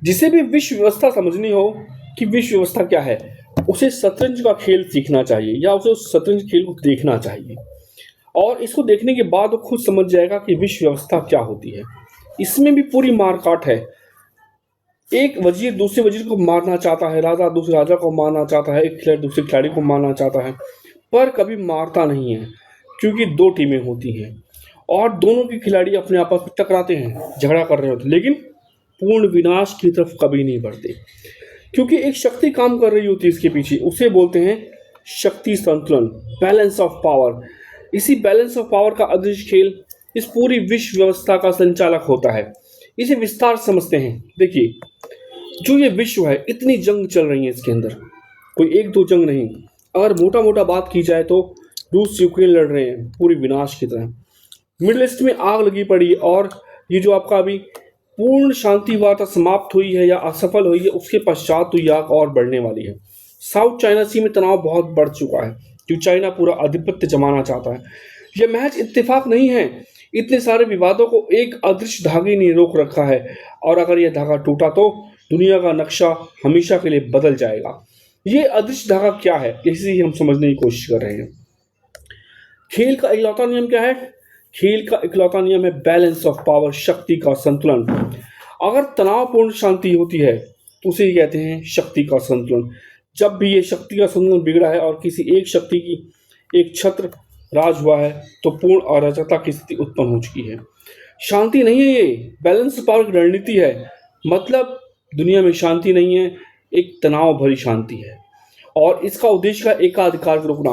जिसे भी विश्व व्यवस्था समझनी हो कि विश्व व्यवस्था क्या है, उसे शतरंज का खेल सीखना चाहिए या उसे उस शतरंज खेल को देखना चाहिए। और इसको देखने के बाद वो खुद समझ जाएगा कि विश्व व्यवस्था क्या होती है। इसमें भी पूरी मारकाट है। एक वजीर दूसरे वजीर को मारना चाहता है, राजा दूसरे राजा को मारना चाहता है, एक खिलाड़ी दूसरे खिलाड़ी को मारना चाहता है, पर कभी मारता नहीं है, क्योंकि दो टीमें होती हैं और दोनों के खिलाड़ी अपने आपस में टकराते हैं, झगड़ा कर रहे होते हैं, लेकिन पूर्ण विनाश की तरफ कभी नहीं बढ़ते, क्योंकि एक शक्ति काम कर रही होती है इसके पीछे। उसे बोलते हैं शक्ति संतुलन, बैलेंस ऑफ पावर। इसी बैलेंस ऑफ पावर का अदृश्य खेल इस पूरी विश्व व्यवस्था का संचालक होता है। इसे विस्तार से समझते हैं। देखिए, जो ये विश्व है, इतनी जंग चल रही है इसके अंदर, कोई एक दो जंग नहीं। अगर मोटा मोटा बात की जाए तो रूस यूक्रेन लड़ रहे हैं पूरी विनाश की तरह। मिडिल ईस्ट में आग लगी पड़ी, और ये जो आपका अभी पूर्ण शांति वार्ता समाप्त हुई है या असफल हुई है, उसके पश्चात तो ये आग और बढ़ने वाली है। साउथ चाइना सी में तनाव बहुत बढ़ चुका है, क्योंकि चाइना पूरा आधिपत्य जमाना चाहता है। यह महज इत्तेफाक नहीं है, इतने सारे विवादों को एक अदृश्य धागे ने रोक रखा है, और अगर यह धागा टूटा तो दुनिया का नक्शा हमेशा के लिए बदल जाएगा। ये अदृश्य धागा क्या है, इसी ही हम समझने की कोशिश कर रहे हैं। खेल का इकलौता नियम क्या है? खेल का इकलौता नियम है बैलेंस ऑफ पावर, शक्ति का संतुलन। अगर तनावपूर्ण शांति होती है तो उसे कहते हैं शक्ति का संतुलन। जब भी ये शक्ति का संतुलन बिगड़ा है और किसी एक शक्ति की एक छत्र राज हुआ है, तो पूर्ण अराजकता की स्थिति उत्पन्न हो चुकी है। शांति नहीं है, ये बैलेंस पावर की रणनीति है। मतलब दुनिया में शांति नहीं है, एक तनाव भरी शांति है, और इसका उद्देश्य है एकाधिकार को रोकना।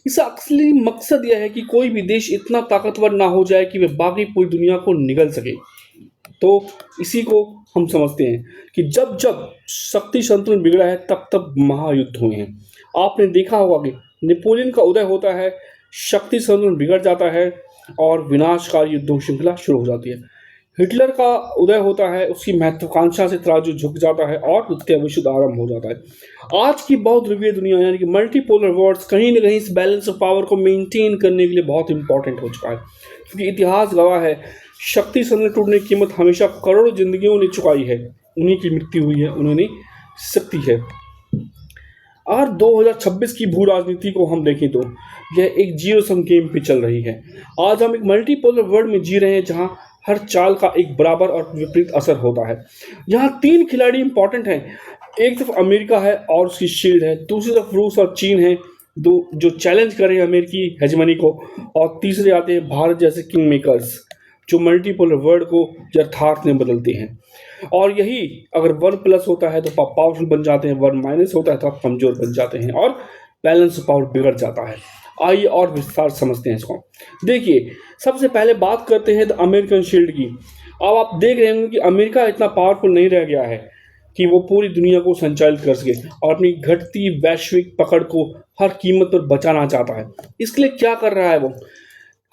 इसका असली मकसद यह है कि कोई भी देश इतना ताकतवर ना हो जाए कि वह बाकी पूरी दुनिया को निगल सके। तो इसी को हम समझते हैं कि जब जब शक्ति संतुलन बिगड़ा है, तब तब महायुद्ध हुए हैं। आपने देखा होगा कि नेपोलियन का उदय होता है, शक्ति संतुलन बिगड़ जाता है और विनाशकारी युद्धों श्रृंखला शुरू हो जाती है। हिटलर का उदय होता है, उसकी महत्वाकांक्षा से तराजू झुक जाता है और द्वितीय विश्व युद्ध आरंभ हो जाता है। आज की बहुध्रुवीय दुनिया यानी कि मल्टीपोलर वर्ल्ड कहीं ना कहीं इस बैलेंस ऑफ पावर को मेंटेन करने के लिए बहुत इंपॉर्टेंट हो चुका है, क्योंकि इतिहास गवाह है शक्ति संतुलन टूटने की कीमत हमेशा करोड़ों जिंदगियों ने चुकाई है। उन्हीं की मृत्यु हुई है, उन्होंने शक्ति है। और 2026 की भू राजनीति को हम देखें तो यह एक जीरो सम गेम पे चल रही है। आज हम एक मल्टीपोलर वर्ल्ड में जी रहे हैं, जहां हर चाल का एक बराबर और विपरीत असर होता है। यहाँ तीन खिलाड़ी इंपॉर्टेंट हैं। एक तरफ अमेरिका है और उसकी शील्ड है, दूसरी तरफ रूस और चीन है, दो जो चैलेंज कर रहे हैं अमेरिकी हेजमनी को, और तीसरे आते हैं भारत जैसे किंग मेकर्स, जो मल्टीपोलर वर्ल्ड को यथार्थ में बदलते हैं। और यही अगर 1+ होता है तो आप पावरफुल बन जाते हैं, 1- होता है तो आप कमजोर बन जाते हैं और बैलेंस पावर बिगड़ जाता है। आइए और विस्तार समझते हैं इसको। देखिए, सबसे पहले बात करते हैं तो अमेरिकन शील्ड की। अब आप देख रहे होंगे कि अमेरिका इतना पावरफुल नहीं रह गया है कि वो पूरी दुनिया को संचालित कर सके और अपनी घटती वैश्विक पकड़ को हर कीमत पर बचाना चाहता है। इसके लिए क्या कर रहा है? वो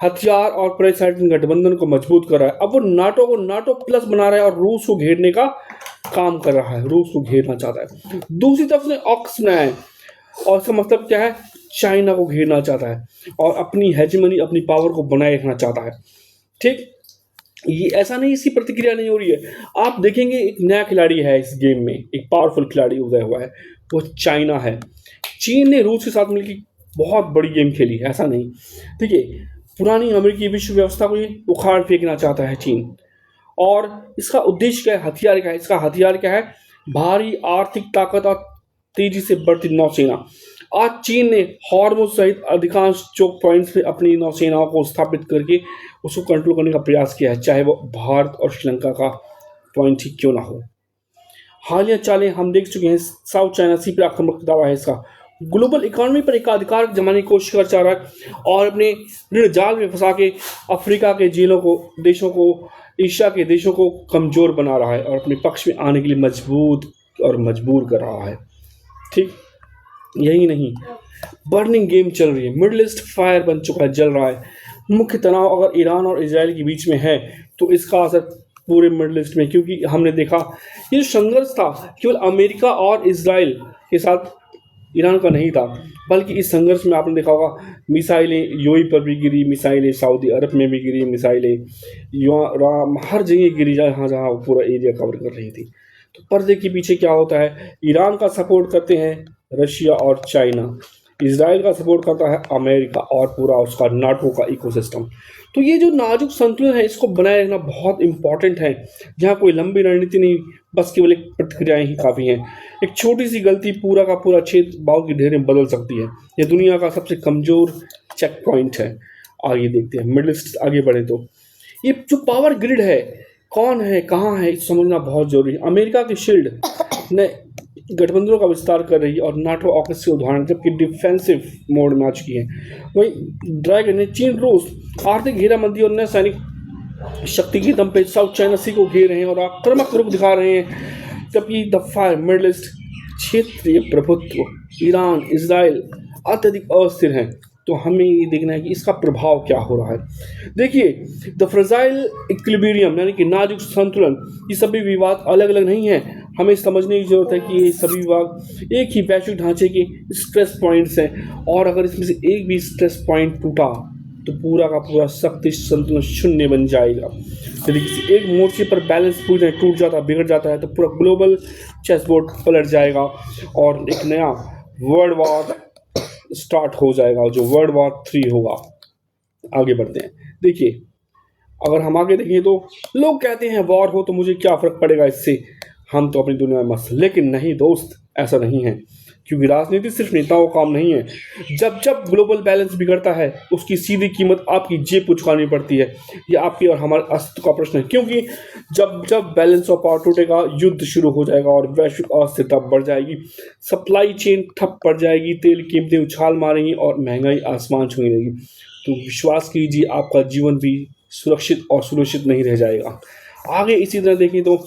हथियार और प्रशासनिक गठबंधन को मजबूत कर रहा है। अब वो नाटो को नाटो प्लस बना रहा है और रूस को घेरने का काम कर रहा है, रूस को घेरना चाहता है। दूसरी तरफ ने ऑक्स बनाया है, और इसका मतलब क्या है? चाइना को घेरना चाहता है और अपनी हेजेमनी, अपनी पावर को बनाए रखना चाहता है। ठीक, ये ऐसा नहीं, इसकी प्रतिक्रिया नहीं हो रही है। आप देखेंगे एक नया खिलाड़ी है इस गेम में, एक पावरफुल खिलाड़ी उदय हुआ है, वो चाइना है। चीन ने रूस के साथ मिलकर बहुत बड़ी गेम खेली है, ऐसा नहीं। ठीक है, पुरानी अमेरिकी विश्व व्यवस्था को ये उखाड़ फेंकना चाहता है चीन, और इसका उद्देश्य क्या है? हथियार क्या है? इसका हथियार क्या है? भारी आर्थिक ताकत और तेजी से बढ़ती नौसेना। आज चीन ने हॉर्मुज सहित अधिकांश चोक पॉइंट्स पे अपनी नौसेनाओं को स्थापित करके उसको कंट्रोल करने का प्रयास किया है, चाहे वो भारत और श्रीलंका का पॉइंट ही क्यों ना हो। हालिया चालें हम देख चुके हैं। साउथ चाइना सी पर आक्रमक दावा है इसका। ग्लोबल इकोनॉमी पर एकाधिकार जमाने की कोशिश कर चाह रहा है और अपने ऋण जाल में फंसा के अफ्रीका के जेलों को, देशों को, एशिया के देशों को कमजोर बना रहा है और अपने पक्ष में आने के लिए मजबूत और मजबूर कर रहा है। ठीक, यही नहीं, बर्निंग गेम चल रही है। मिडिल ईस्ट फायर बन चुका है, जल रहा है। मुख्य तनाव अगर ईरान और इजराइल के बीच में है तो इसका असर पूरे मिडिल ईस्ट में, क्योंकि हमने देखा ये जो संघर्ष था केवल अमेरिका और इजराइल के साथ ईरान का नहीं था, बल्कि इस संघर्ष में आपने देखा होगा मिसाइलें यूएई पर भी गिरी, मिसाइलें सऊदी अरब में भी गिरी, मिसाइलें हर जगह गिरी, जहाँ जहाँ पूरा एरिया कवर कर रही थी। तो पर्दे के पीछे क्या होता है? ईरान का सपोर्ट करते हैं रशिया और चाइना, इसराइल का सपोर्ट करता है अमेरिका और पूरा उसका नाटो का इकोसिस्टम। तो ये जो नाजुक संतुलन है इसको बनाए रखना बहुत इंपॉर्टेंट है, जहाँ कोई लंबी रणनीति नहीं, बस केवल एक प्रतिक्रियाएं ही काफ़ी हैं। एक छोटी सी गलती पूरा का पूरा क्षेत्र बाव की ढेर में बदल सकती है। ये दुनिया का सबसे कमज़ोर चेक पॉइंट है। आगे देखते हैं, मिडिल ईस्ट आगे बढ़े तो ये जो पावर ग्रिड है, कौन है कहाँ है, इस समझना बहुत जरूरी है। अमेरिका की शील्ड ने गठबंधनों का विस्तार कर रही है और नाटो ऑकस के उदाहरण जबकि डिफेंसिव मोड में आ चुकी है। वहीं ड्रैगन ने चीन रूस आर्थिक घेराबंदी और नए सैनिक शक्ति के दम पे साउथ चाइना सी को घेर रहे हैं और आक्रामक रुख दिखा रहे हैं। जबकि द फायर मिडिल ईस्ट क्षेत्रीय प्रभुत्व, ईरान इसराइल अत्यधिक अस्थिर हैं। तो हमें ये देखना है कि इसका प्रभाव क्या हो रहा है। देखिए, द फ्रेजाइल इक्विलिब्रियम यानी कि नाजुक संतुलन, ये सभी विवाद अलग अलग नहीं है। हमें समझने की जरूरत है कि ये सभी विवाद एक ही वैश्विक ढांचे के स्ट्रेस पॉइंट्स हैं और अगर इसमें से एक भी स्ट्रेस पॉइंट टूटा तो पूरा का पूरा शक्ति संतुलन शून्य बन जाएगा। यदि किसी एक मोर्चे पर बैलेंस पूरी तरह टूट जाता, बिगड़ जाता है तो पूरा ग्लोबल चेसबोर्ड पलट जाएगा और एक नया वर्ल्ड वॉर स्टार्ट हो जाएगा, जो वर्ल्ड वॉर 3 होगा। आगे बढ़ते हैं। देखिए, अगर हम आगे देखें तो लोग कहते हैं वॉर हो तो मुझे क्या फ़र्क पड़ेगा इससे, हम तो अपनी दुनिया में मस्त। लेकिन नहीं दोस्त, ऐसा नहीं है, क्योंकि राजनीति सिर्फ नेताओं का काम नहीं है। जब जब ग्लोबल बैलेंस बिगड़ता है उसकी सीधी कीमत आपकी जेब को चुकानी पड़ती है। यह आपकी और हमारे अस्तित्व का प्रश्न है, क्योंकि जब जब बैलेंस ऑफ पावर टूटेगा युद्ध शुरू हो जाएगा और वैश्विक अस्थिरता बढ़ जाएगी, सप्लाई चेन ठप पड़ जाएगी, तेल कीमतें उछाल मारेंगी और महंगाई आसमान छूने लगेगी। तो विश्वास कीजिए, आपका जीवन भी सुरक्षित और सुरक्षित नहीं रह जाएगा। आगे इसी तरह देखें तो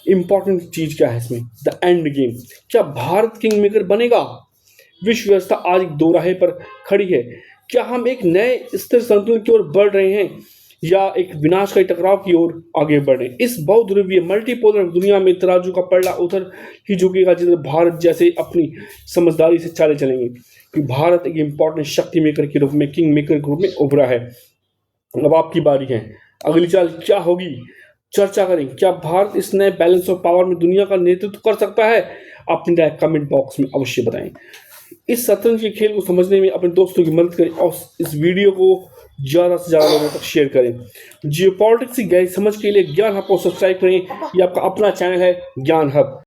इंपॉर्टेंट चीज़ क्या है इसमें, द एंड गेम। क्या भारत किंग मेकर बनेगा? विश्व व्यवस्था आज एक दोराहे पर खड़ी है। क्या हम एक नए स्थिर संतुलन की ओर बढ़ रहे हैं या एक विनाशकारी टकराव की ओर आगे बढ़ रहे हैं? इस बहुध्रुवीय मल्टीपोलर दुनिया में तराजू का पलड़ा उधर ही झुकेगा जिधर भारत जैसे अपनी समझदारी से चाले चलेंगे, कि भारत एक इंपॉर्टेंट शक्ति मेकर के रूप में, किंग मेकर के रूप में उभरा है। अब आपकी बारी है, अगली चाल क्या होगी, चर्चा करें। क्या भारत इस नए बैलेंस ऑफ पावर में दुनिया का नेतृत्व कर सकता है? अपनी राय कमेंट बॉक्स में अवश्य बताएं। इस शतरंज के खेल को समझने में अपने दोस्तों की मदद करें और इस वीडियो को ज़्यादा से ज़्यादा लोगों तक शेयर करें। जियोपॉलिटिक्स की गहरी समझ के लिए ज्ञान हब को सब्सक्राइब करें। ये आपका अपना चैनल है ज्ञान हब।